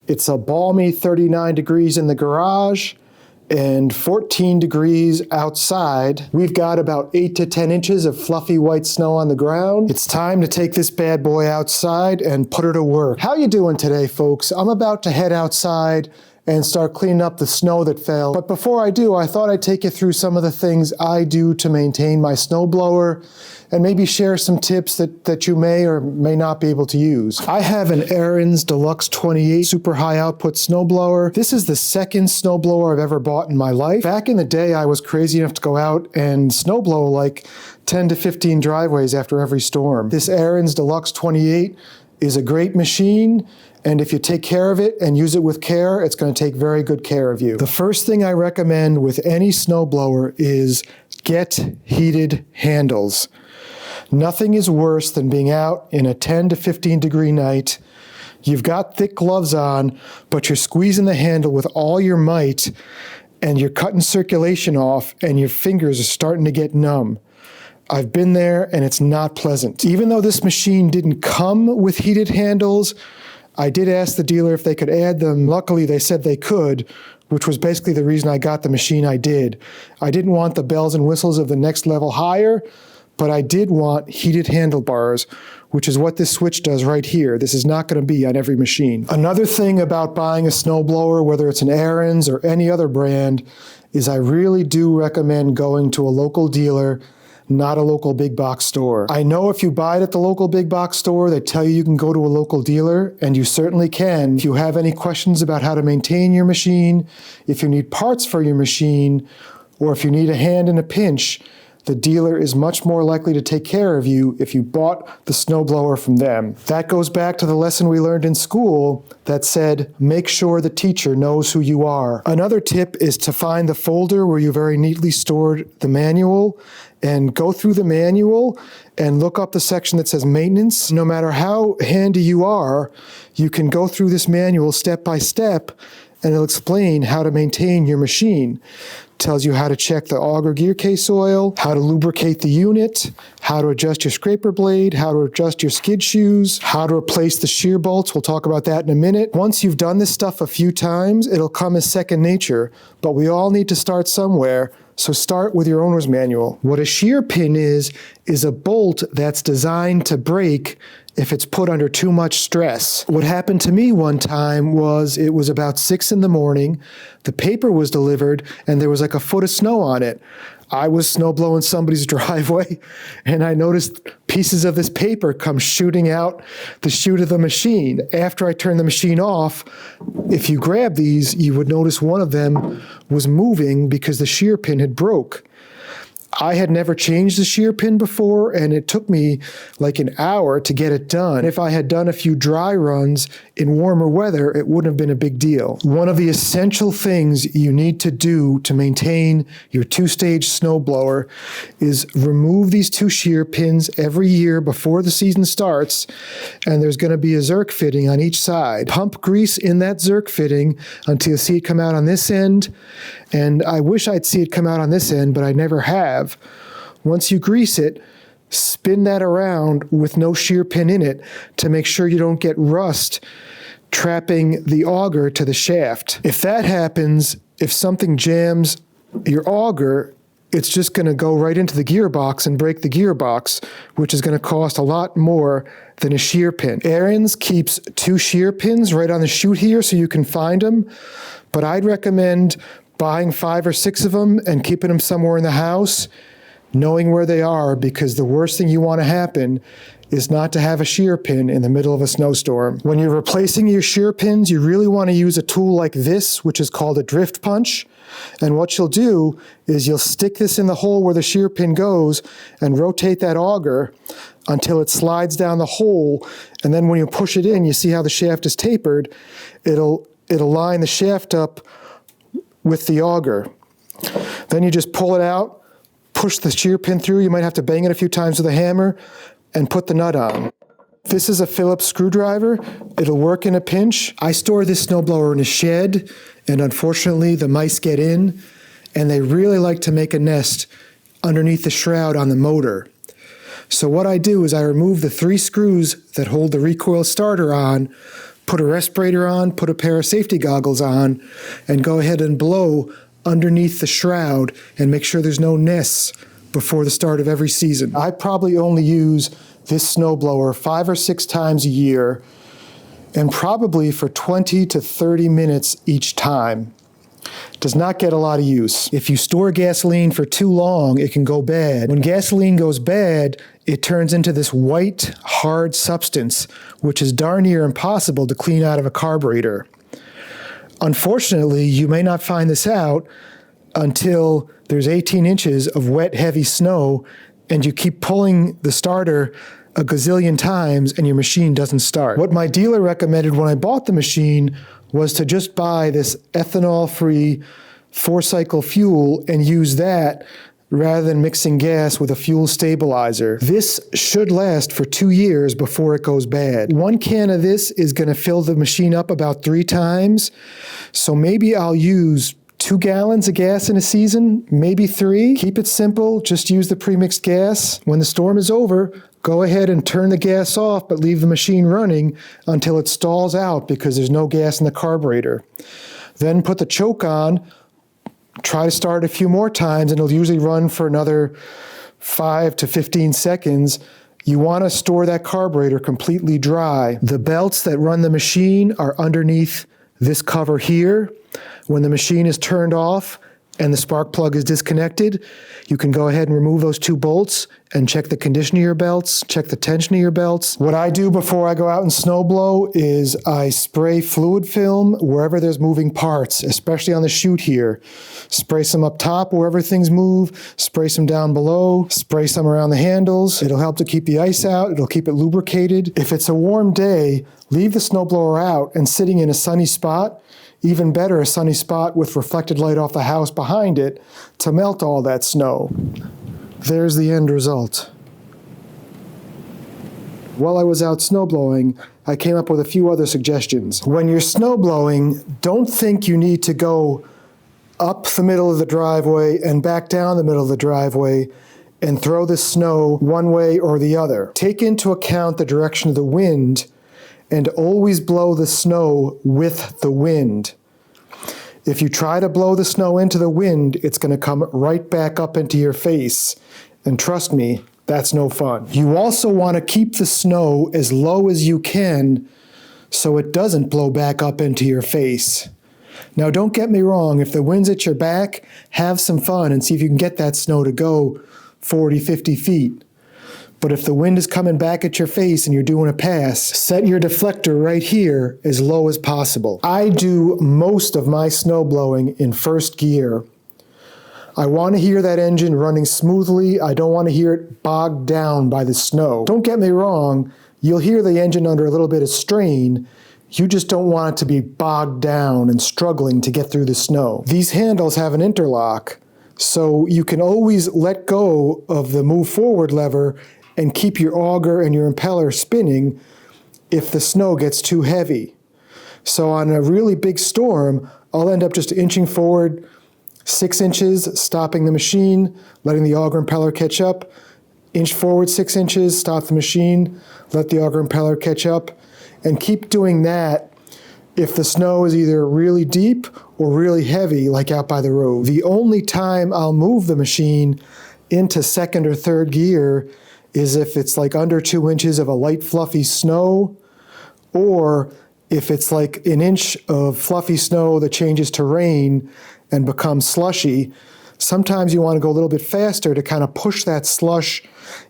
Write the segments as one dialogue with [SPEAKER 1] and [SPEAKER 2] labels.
[SPEAKER 1] It's a balmy 39 degrees in the garage and 14 degrees outside. We've got about 8 to 10 inches of fluffy white snow on the ground. It's time to take this bad boy outside and put her to work. How you doing today, folks? I'm about to head outside and start cleaning up the snow that fell. But before I do, I thought I'd take you through some of the things I do to maintain my snowblower and maybe share some tips that you may or may not be able to use. I have an Ariens Deluxe 28 super high output snowblower. This is the second snowblower I've ever bought in my life. Back in the day, I was crazy enough to go out and snowblow like 10 to 15 driveways after every storm. This Ariens Deluxe 28 is a great machine, and if you take care of it and use it with care, it's going to take very good care of you. The first thing I recommend with any snowblower is get heated handles. Nothing is worse than being out in a 10 to 15 degree night. You've got thick gloves on, but you're squeezing the handle with all your might, and you're cutting circulation off, and your fingers are starting to get numb. I've been there, and it's not pleasant. Even though this machine didn't come with heated handles, I did ask the dealer if they could add them. Luckily, they said they could, which was basically the reason I got the machine I did. I didn't want the bells and whistles of the next level higher, but I did want heated handlebars, which is what this switch does right here. This is not going to be on every machine. Another thing about buying a snowblower, whether it's an Ariens or any other brand, is I really do recommend going to a local dealer, not a local big box store. I know if you buy it at the local big box store, they tell you can go to a local dealer, and you certainly can. If you have any questions about how to maintain your machine, if you need parts for your machine, or if you need a hand in a pinch, the dealer is much more likely to take care of you if you bought the snowblower from them. That goes back to the lesson we learned in school that said, make sure the teacher knows who you are. Another tip is to find the folder where you very neatly stored the manual and go through the manual and look up the section that says maintenance. No matter how handy you are, you can go through this manual step by step and it'll explain how to maintain your machine. Tells you how to check the auger gear case oil, how to lubricate the unit, how to adjust your scraper blade, how to adjust your skid shoes, how to replace the shear bolts. We'll talk about that in a minute. Once you've done this stuff a few times, it'll come as second nature, but we all need to start somewhere. So start with your owner's manual. What a shear pin is a bolt that's designed to break if it's put under too much stress. What happened to me one time was it was about 6 in the morning, the paper was delivered, and there was like a foot of snow on it. I was snowblowing somebody's driveway, and I noticed pieces of this paper come shooting out the chute of the machine. After I turned the machine off, if you grab these, you would notice one of them was moving because the shear pin had broke. I had never changed the shear pin before, and it took me like an hour to get it done. If I had done a few dry runs in warmer weather, it wouldn't have been a big deal. One of the essential things you need to do to maintain your two-stage snowblower is remove these 2 shear pins every year before the season starts, and there's going to be a Zerk fitting on each side. Pump grease in that Zerk fitting until you see it come out on this end, and I wish I'd see it come out on this end, but I never have. Once you grease it, spin that around with no shear pin in it to make sure you don't get rust trapping the auger to the shaft. If that happens, if something jams your auger, it's just going to go right into the gearbox and break the gearbox, which is going to cost a lot more than a shear pin. Ariens keeps 2 shear pins right on the chute here so you can find them, but I'd recommend buying 5 or 6 of them and keeping them somewhere in the house, knowing where they are, because the worst thing you want to happen is not to have a shear pin in the middle of a snowstorm. When you're replacing your shear pins, you really want to use a tool like this, which is called a drift punch. And what you'll do is you'll stick this in the hole where the shear pin goes and rotate that auger until it slides down the hole. And then when you push it in, you see how the shaft is tapered. It'll line the shaft up with the auger. Then you just pull it out, push the shear pin through. You might have to bang it a few times with a hammer and put the nut on. This is a Phillips screwdriver. It'll work in a pinch. I store this snowblower in a shed, and unfortunately the mice get in, and they really like to make a nest underneath the shroud on the motor. So what I do is I remove the 3 screws that hold the recoil starter on, put a respirator on, put a pair of safety goggles on, and go ahead and blow underneath the shroud and make sure there's no nests before the start of every season. I probably only use this snowblower 5 or 6 times a year, and probably for 20 to 30 minutes each time. Does not get a lot of use. If you store gasoline for too long, it can go bad. When gasoline goes bad, it turns into this white, hard substance, which is darn near impossible to clean out of a carburetor. Unfortunately, you may not find this out until there's 18 inches of wet, heavy snow, and you keep pulling the starter a gazillion times and your machine doesn't start. What my dealer recommended when I bought the machine was to just buy this ethanol-free 4-cycle fuel and use that rather than mixing gas with a fuel stabilizer. This should last for 2 years before it goes bad. 1 can of this is going to fill the machine up about 3 times, so maybe I'll use 2 gallons of gas in a season, maybe 3. Keep it simple, just use the premixed gas. When the storm is over, go ahead and turn the gas off, but leave the machine running until it stalls out because there's no gas in the carburetor. Then put the choke on, try to start a few more times, and it'll usually run for another 5 to 15 seconds. You want to store that carburetor completely dry. The belts that run the machine are underneath this cover here. When the machine is turned off and the spark plug is disconnected, you can go ahead and remove those 2 bolts and check the condition of your belts, check the tension of your belts. What I do before I go out and snow blow is I spray fluid film wherever there's moving parts, especially on the chute here. Spray some up top wherever things move, spray some down below, spray some around the handles. It'll help to keep the ice out, it'll keep it lubricated. If it's a warm day, leave the snowblower out and sitting in a sunny spot. Even better, a sunny spot with reflected light off the house behind it to melt all that snow. There's the end result. While I was out snowblowing, I came up with a few other suggestions. When you're snowblowing, don't think you need to go up the middle of the driveway and back down the middle of the driveway and throw the snow one way or the other. Take into account the direction of the wind and always blow the snow with the wind. If you try to blow the snow into the wind, it's going to come right back up into your face. And trust me, that's no fun. You also want to keep the snow as low as you can so it doesn't blow back up into your face. Now, don't get me wrong, if the wind's at your back, have some fun and see if you can get that snow to go 40, 50 feet. But if the wind is coming back at your face and you're doing a pass, set your deflector right here as low as possible. I do most of my snow blowing in first gear. I want to hear that engine running smoothly. I don't want to hear it bogged down by the snow. Don't get me wrong, you'll hear the engine under a little bit of strain. You just don't want it to be bogged down and struggling to get through the snow. These handles have an interlock, so you can always let go of the move forward lever and keep your auger and your impeller spinning if the snow gets too heavy. So on a really big storm, I'll end up just inching forward 6 inches, stopping the machine, letting the auger impeller catch up, inch forward 6 inches, stop the machine, let the auger impeller catch up, and keep doing that if the snow is either really deep or really heavy, like out by the road. The only time I'll move the machine into second or third gear is if it's like under 2 inches of a light fluffy snow, or if it's like an inch of fluffy snow that changes to rain and becomes slushy. Sometimes you want to go a little bit faster to kind of push that slush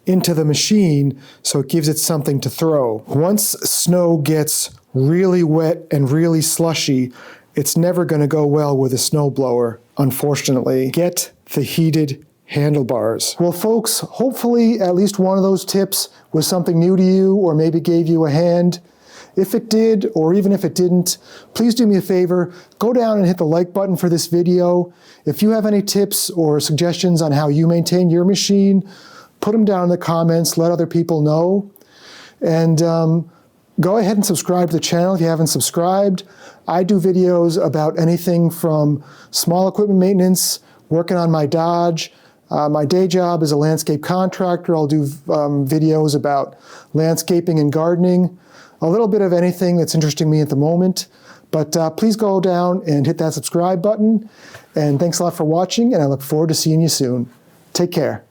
[SPEAKER 1] into the machine so it gives it something to throw. Once snow gets really wet and really slushy, it's never going to go well with a snowblower, unfortunately. Get the heated handlebars. Well, folks, hopefully at least one of those tips was something new to you or maybe gave you a hand. If it did, or even if it didn't, please do me a favor, go down and hit the like button for this video. If you have any tips or suggestions on how you maintain your machine, put them down in the comments, let other people know. And go ahead and subscribe to the channel if you haven't subscribed. I do videos about anything from small equipment maintenance, working on my Dodge. My day job is a landscape contractor. I'll do videos about landscaping and gardening. a little bit of anything that's interesting me at the moment. But please go down and hit that subscribe button. And thanks a lot for watching, and I look forward to seeing you soon. Take care.